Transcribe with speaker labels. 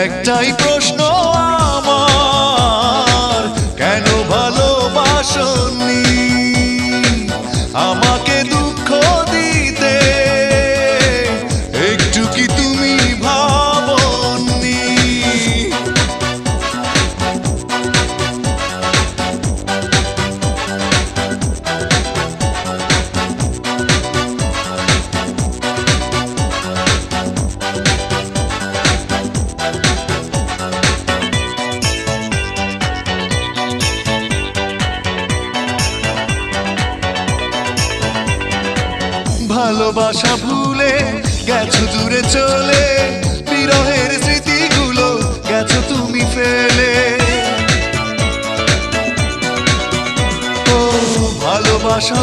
Speaker 1: একটাই প্রশ্ন আমার, কেন ভালোবাসনি আমাকে দুঃখ দিতে? একটু কি তুমি ভাবনি? ভালোবাসা ভুলে গেছো দূরে চলে, বিরহের স্মৃতিগুলো গেছো তুমি ফেলে। ও ভালোবাসা